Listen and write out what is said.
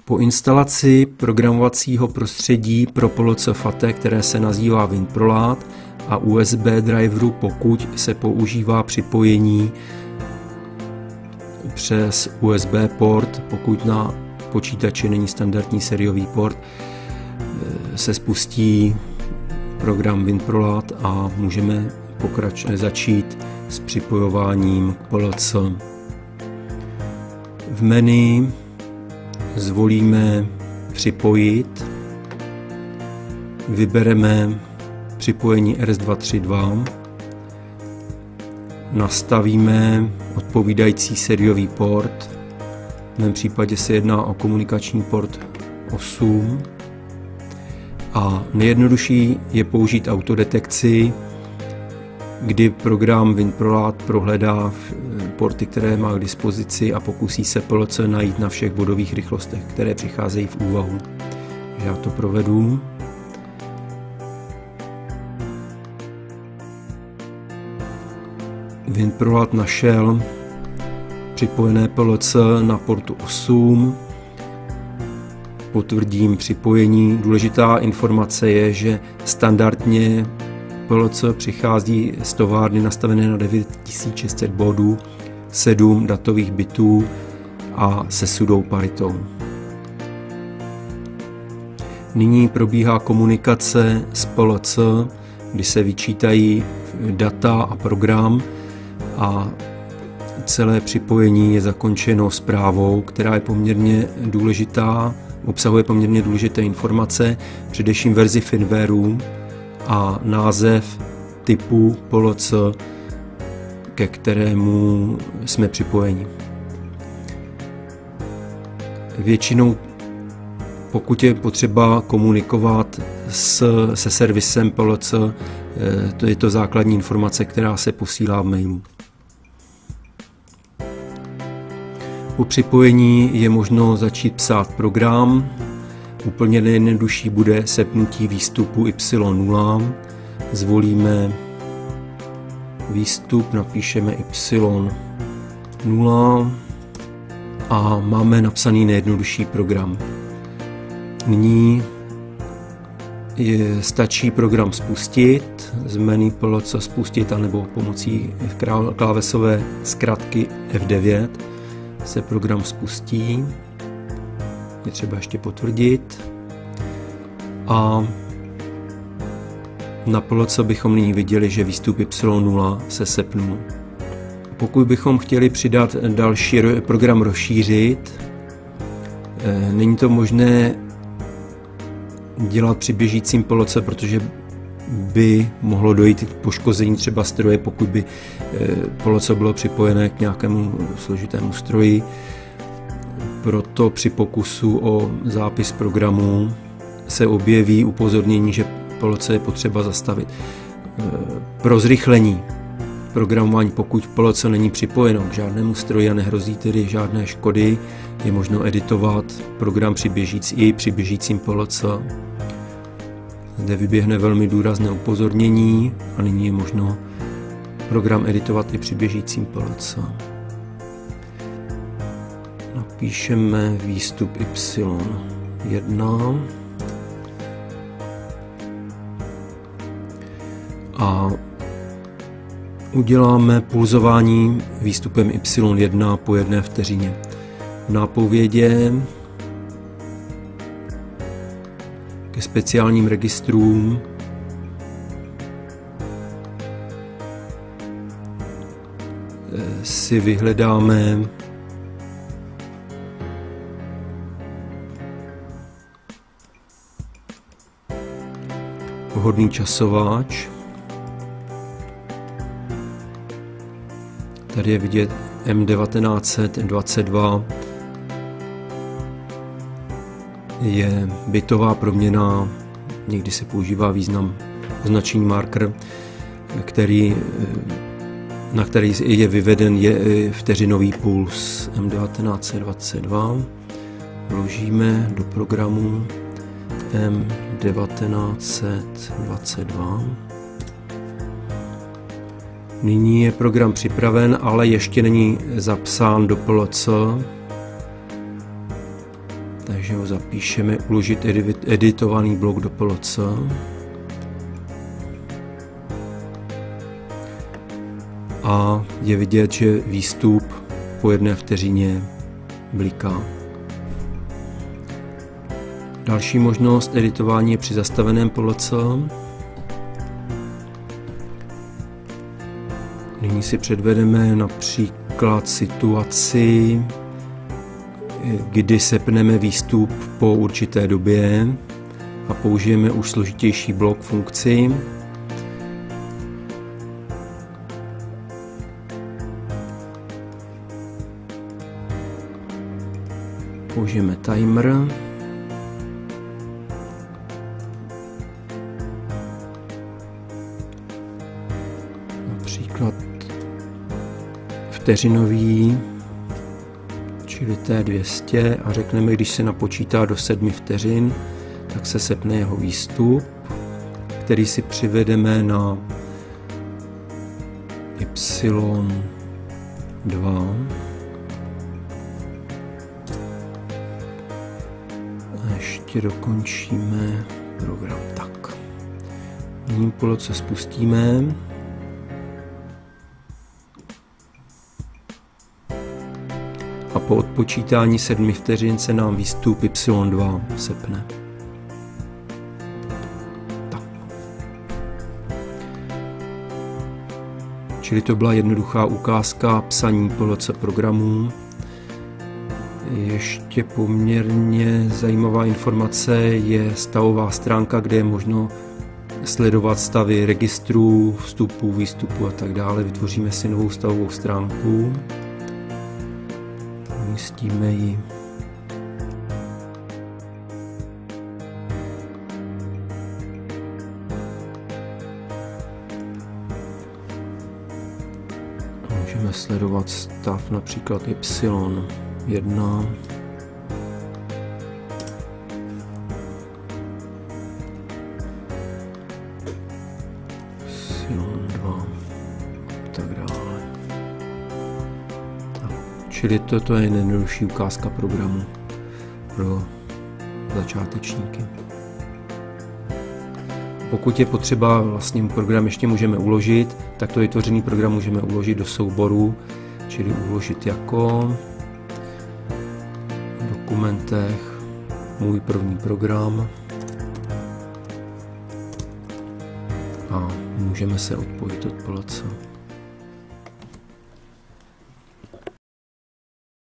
Po instalaci programovacího prostředí pro PLC FATE, které se nazývá WinProLAD, a USB driveru, pokud se používá připojení přes USB port, pokud na počítači není standardní sériový port, se spustí program WinProLAD a můžeme začít s připojováním k PLC. V menu zvolíme Připojit, vybereme připojení RS-232, nastavíme odpovídající sériový port, v mém případě se jedná o komunikační port 8 a nejjednodušší je použít autodetekci, kdy program WinProLAD prohledá porty, které má k dispozici a pokusí se PLC najít na všech bodových rychlostech, které přicházejí v úvahu. Já to provedu. WinProLAD našel připojené PLC na portu 8. Potvrdím připojení. Důležitá informace je, že standardně PLC přichází z továrny nastavené na 9600 bodů, 7 datových bitů a se sudou paritou. Nyní probíhá komunikace s PLC, kdy se vyčítají data a program a celé připojení je zakončeno zprávou, která je poměrně důležitá, obsahuje poměrně důležité informace, především verzi firmwareu a název typu PLC, ke kterému jsme připojeni. Většinou, pokud je potřeba komunikovat se servisem PLC, to je to základní informace, která se posílá v mailu. Po připojení je možno začít psát program. Úplně nejjednodušší bude sepnutí výstupu Y0. Zvolíme výstup, napíšeme Y0 a máme napsaný nejjednodušší program. Nyní stačí program spustit, z menu PLC spustit, anebo pomocí klávesové zkratky F9 se program spustí. Je třeba ještě potvrdit. A na PLC bychom nyní viděli, že výstup Y0 se sepnul. Pokud bychom chtěli přidat další program rozšířit, není to možné dělat při běžícím PLC, protože by mohlo dojít k poškození třeba stroje, pokud by PLC bylo připojené k nějakému složitému stroji. Proto při pokusu o zápis programu se objeví upozornění, že PLC je potřeba zastavit. Pro zrychlení programování, pokud PLC není připojeno k žádnému stroji a nehrozí tedy žádné škody, je možno editovat program při běžícím PLC. Zde vyběhne velmi důrazné upozornění a nyní je možno program editovat i při běžícím PLC. Napíšeme výstup Y1 a uděláme pulzování výstupem Y1 po 1 vteřině. V nápovědě ke speciálním registrům si vyhledáme vhodný časováč. Tady je vidět M1922, je bitová proměna, někdy se používá význam označení marker, na který je vyveden vteřinový puls M1922. Vložíme do programu M1922. Nyní je program připraven, ale ještě není zapsán do PLC. Takže Takže ho zapíšeme, uložit editovaný blok do PLC. A je vidět, že výstup po 1 vteřině bliká. Další možnost editování je při zastaveném PLC. Nyní si předvedeme například situaci, kdy sepneme výstup po určité době a použijeme už složitější blok funkci. Použijeme timer. Například vteřinový, čili T200, a řekneme, když se napočítá do 7 vteřin, tak se sepne jeho výstup, který si přivedeme na Y2. A ještě dokončíme program tak. Nyní PLC spustíme. A po odpočítání 7 vteřin se nám výstup Y2 sepne. Tak. Čili to byla jednoduchá ukázka psaní PLC programů. Ještě poměrně zajímavá informace je stavová stránka, kde je možno sledovat stavy registrů, vstupů, výstupů a tak dále. Vytvoříme si novou stavovou stránku. Umístíme ji. Můžeme sledovat stav například Y1. Y2. Tak dále. Čili toto je nejjednodušší ukázka programu pro začátečníky. Pokud je potřeba, vlastně program ještě můžeme uložit, tak to vytvořený program můžeme uložit do souboru, čili uložit jako v dokumentech můj první program a můžeme se odpojit od PLC.